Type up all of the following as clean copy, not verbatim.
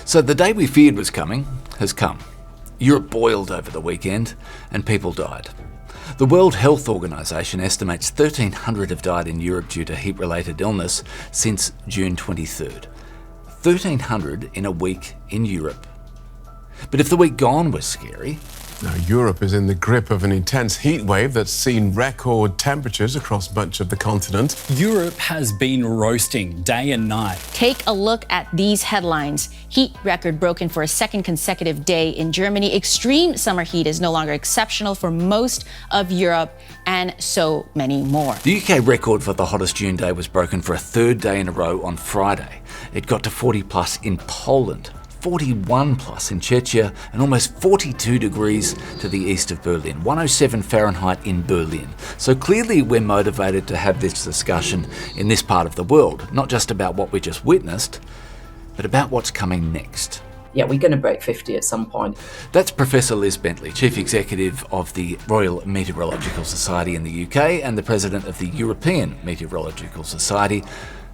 So the day we feared was coming has come. Europe boiled over the weekend and people died. The World Health Organization estimates 1,300 have died in Europe due to heat-related illness since June 23rd. 1,300 in a week in Europe. But if the week gone was scary... Now, Europe is in the grip of an intense heat wave that's seen record temperatures across much of the continent. Europe has been roasting day and night. Take a look at these headlines. Heat record broken for a second consecutive day in Germany. Extreme summer heat is no longer exceptional for most of Europe, and so many more. The UK record for the hottest June day was broken for a third day in a row on Friday. It got to 40 plus in Poland, 41 plus in Czechia, and almost 42 degrees to the east of Berlin, 107 Fahrenheit in Berlin. So clearly we're motivated to have this discussion in this part of the world, not just about what we just witnessed, but about what's coming next. Yeah, we're going to break 50 at some point. That's Professor Liz Bentley, Chief Executive of the Royal Meteorological Society in the UK and the President of the European Meteorological Society,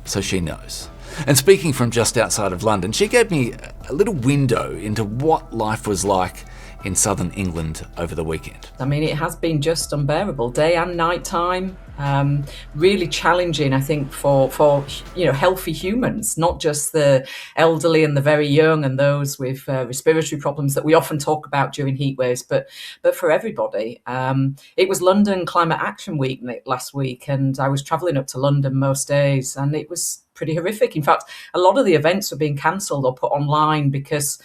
so she knows. And speaking from just outside of London, she gave me a little window into what life was like in southern England over the weekend. I mean, it has been just unbearable, day and night time. Really challenging, I think, for healthy humans, not just the elderly and the very young and those with respiratory problems that we often talk about during heat waves, but for everybody. It was London Climate Action Week last week, and I was travelling up to London most days, and it was pretty horrific. In fact, a lot of the events were being cancelled or put online because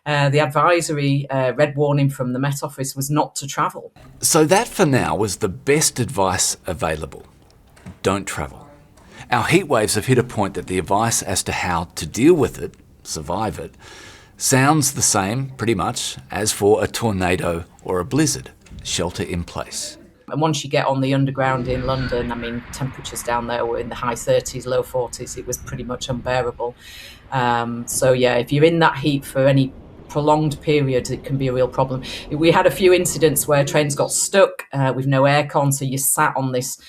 the advisory, red warning from the Met Office, was not to travel. So that for now was the best advice available. Don't travel. Our heat waves have hit a point that the advice as to how to deal with it, survive it, sounds the same pretty much as for a tornado or a blizzard. Shelter in place. And once you get on the underground in London, I mean, temperatures down there were in the high 30s, low 40s. It was pretty much unbearable. So yeah, if you're in that heat for any prolonged period, it can be a real problem. We had a few incidents where trains got stuck with no aircon, so you sat on this,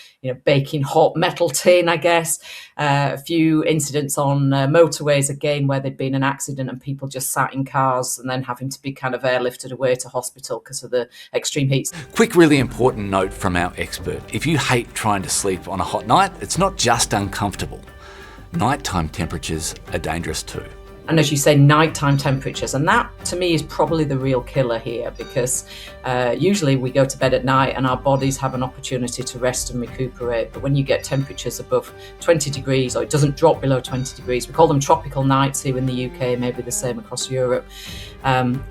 baking hot metal tin, I guess. A few incidents on motorways again where there'd been an accident and people just sat in cars and then having to be kind of airlifted away to hospital because of the extreme heat. Quick, really important note from our expert. If you hate trying to sleep on a hot night, it's not just uncomfortable. Nighttime temperatures are dangerous too. And as you say, nighttime temperatures. And that, to me, is probably the real killer here, because usually we go to bed at night and our bodies have an opportunity to rest and recuperate. But when you get temperatures above 20 degrees, or it doesn't drop below 20 degrees, we call them tropical nights here in the UK, maybe the same across Europe,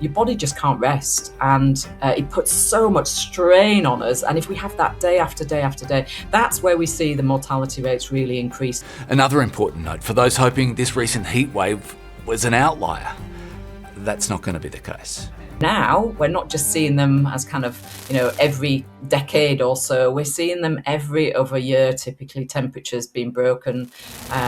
your body just can't rest. And it puts so much strain on us. And if we have that day after day after day, that's where we see the mortality rates really increase. Another important note for those hoping this recent heat wave was an outlier. That's not going to be the case. Now, we're not just seeing them as kind of, every decade or so. We're seeing them every other year, typically temperatures being broken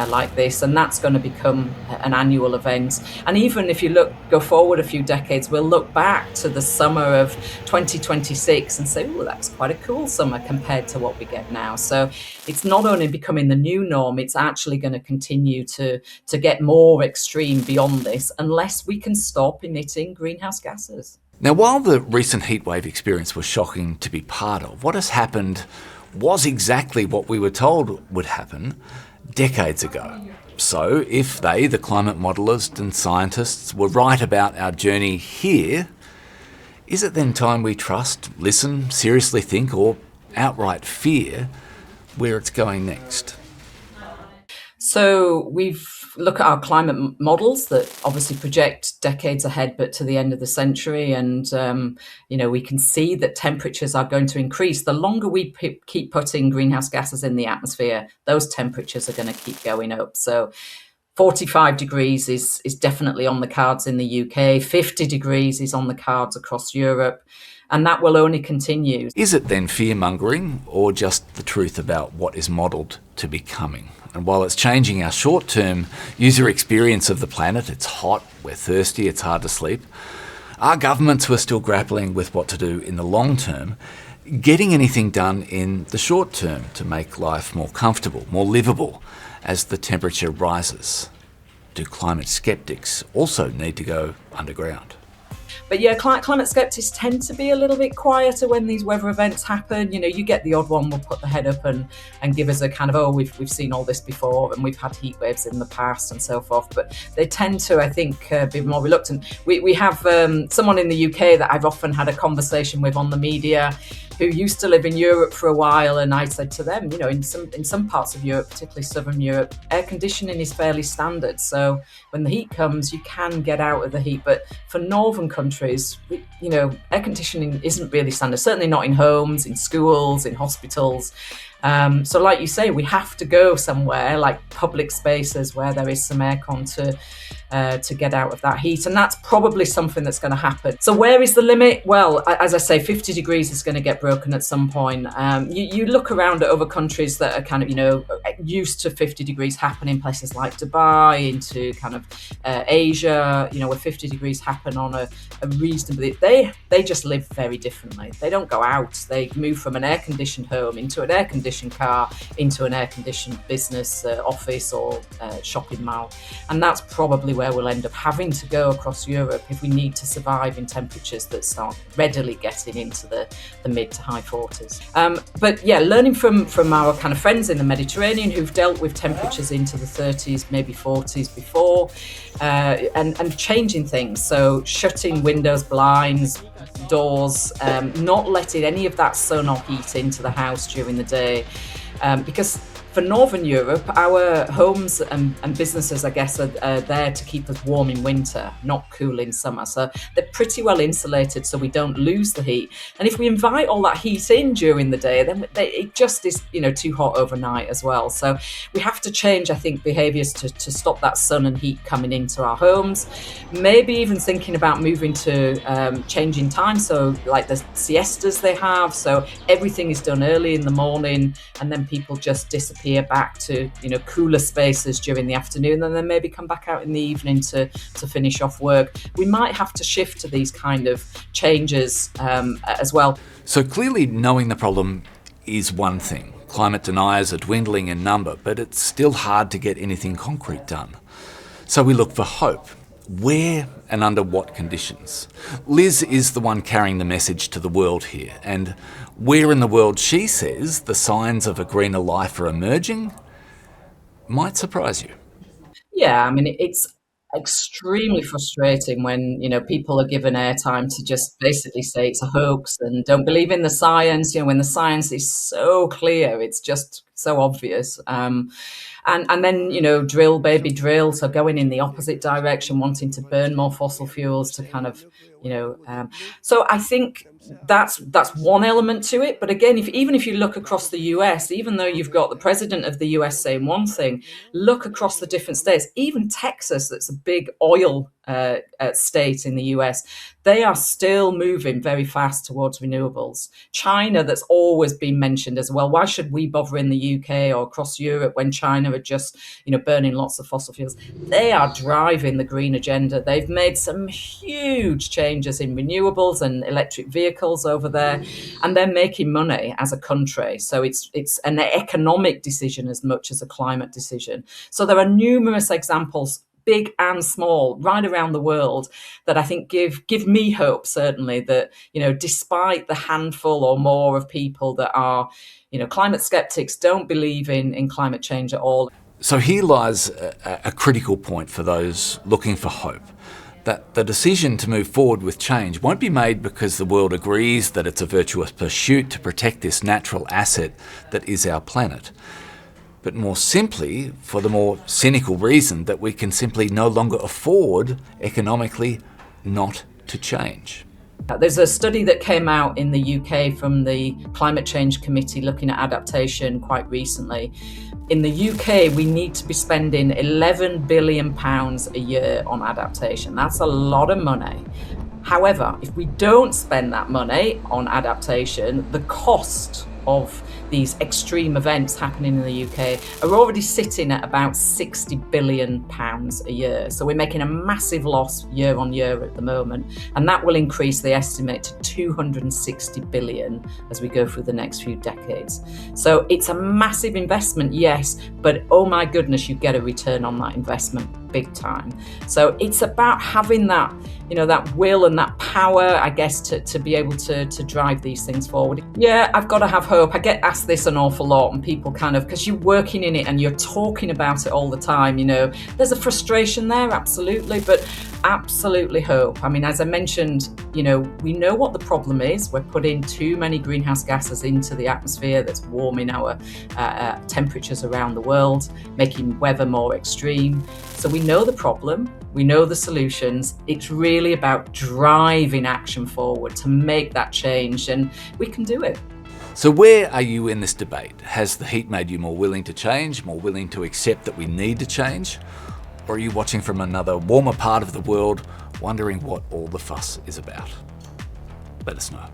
like this. And that's going to become an annual event. And even if you go forward a few decades, we'll look back to the summer of 2026 and say, oh, that's quite a cool summer compared to what we get now. So it's not only becoming the new norm, it's actually going to continue to get more extreme beyond this unless we can stop emitting greenhouse gases. Now, while the recent heatwave experience was shocking to be part of, what has happened was exactly what we were told would happen decades ago. So if they, the climate modellers and scientists, were right about our journey here, is it then time we trust, listen, seriously think, or outright fear where it's going next? So we've looked at our climate models that obviously project decades ahead, but to the end of the century. And, we can see that temperatures are going to increase. The longer we keep putting greenhouse gases in the atmosphere, those temperatures are going to keep going up. So 45 degrees is definitely on the cards in the UK. 50 degrees is on the cards across Europe. And that will only continue. Is it then fear-mongering or just the truth about what is modelled to be coming? And while it's changing our short-term user experience of the planet, it's hot, we're thirsty, it's hard to sleep, our governments were still grappling with what to do in the long term, getting anything done in the short term to make life more comfortable, more livable as the temperature rises. do climate skeptics also need to go underground? But yeah, climate skeptics tend to be a little bit quieter when these weather events happen. You know, you get the odd one will put the head up and give us a kind of, oh, we've seen all this before and we've had heat waves in the past and so forth. But they tend to, I think, be more reluctant. We have someone in the UK that I've often had a conversation with on the media who used to live in Europe for a while, and I said to them, you know, in some parts of Europe, particularly southern Europe, air conditioning is fairly standard. So when the heat comes, you can get out of the heat. But for northern countries, you know, air conditioning isn't really standard. Certainly not in homes, in schools, in hospitals. So like you say, we have to go somewhere like public spaces where there is some aircon to get out of that heat. And that's probably something that's going to happen. So where is the limit? Well, as I say, 50 degrees is going to get broken at some point. You look around at other countries that are kind of, you know, used to 50 degrees happening, places like Dubai, into kind of Asia, you know, where 50 degrees happen on a reasonably, they just live very differently. They don't go out. They move from an air-conditioned home into an air-conditioned car, into an air-conditioned business, office or shopping mall. And that's probably where we'll end up having to go across Europe if we need to survive in temperatures that start readily getting into the mid to high 40s. But yeah, learning from our kind of friends in the Mediterranean who've dealt with temperatures into the 30s, maybe 40s before, and changing things. So shutting windows, blinds, doors, not letting any of that sun or heat into the house during the day, because for Northern Europe, our homes and businesses, I guess, are there to keep us warm in winter, not cool in summer. So they're pretty well insulated so we don't lose the heat. And if we invite all that heat in during the day, then it just is, you know, too hot overnight as well. So we have to change, I think, behaviours to stop that sun and heat coming into our homes. Maybe even thinking about moving to changing time. So like the siestas they have. So everything is done early in the morning and then people just disappear back to, you know, cooler spaces during the afternoon and then maybe come back out in the evening to finish off work. We might have to shift to these kind of changes as well. So clearly knowing the problem is one thing. Climate deniers are dwindling in number, but it's still hard to get anything concrete done. So we look for hope. Where and under what conditions? Liz is the one carrying the message to the world here, and where in the world she says the signs of a greener life are emerging might surprise you. Yeah, I mean, it's extremely frustrating when, you know, people are given airtime to just basically say it's a hoax and don't believe in the science, you know, when the science is so clear, it's just so obvious. And then, you know, drill, baby, drill. So going in the opposite direction, wanting to burn more fossil fuels to kind of, you know. So I think that's one element to it. But again, even if you look across the US, even though you've got the president of the US saying one thing, look across the different states, even Texas, that's a big oil state in the US, they are still moving very fast towards renewables. China, that's always been mentioned as well. Why should we bother in the UK or across Europe when China are just, you know, burning lots of fossil fuels? They are driving the green agenda. They've made some huge changes in renewables and electric vehicles over there, and they're making money as a country. So it's an economic decision as much as a climate decision. So there are numerous examples, big and small, right around the world, that I think give me hope, certainly, that, you know, despite the handful or more of people that are, you know, climate skeptics, don't believe in climate change at all. So here lies a critical point for those looking for hope, that the decision to move forward with change won't be made because the world agrees that it's a virtuous pursuit to protect this natural asset that is our planet, but more simply for the more cynical reason that we can simply no longer afford economically not to change. There's a study that came out in the UK from the Climate Change Committee looking at adaptation quite recently. In the UK, we need to be spending £11 billion a year on adaptation. That's a lot of money. However, if we don't spend that money on adaptation, the cost of these extreme events happening in the UK are already sitting at about £60 billion a year. So we're making a massive loss year on year at the moment, and that will increase the estimate to 260 billion as we go through the next few decades. So it's a massive investment, yes, but oh my goodness, you get a return on that investment. big time. So it's about having that, that will and that power, I guess, to be able to drive these things forward. Yeah, I've got to have hope. I get asked this an awful lot, and people because you're working in it and you're talking about it all the time, there's a frustration there, absolutely, but absolutely hope. I mean, as I mentioned, we know what the problem is. We're putting too many greenhouse gases into the atmosphere that's warming our temperatures around the world, making weather more extreme. So we know the problem, we know the solutions. It's really about driving action forward to make that change, and we can do it. So where are you in this debate? Has the heat made you more willing to change, more willing to accept that we need to change? Or are you watching from another warmer part of the world, wondering what all the fuss is about? Let us know.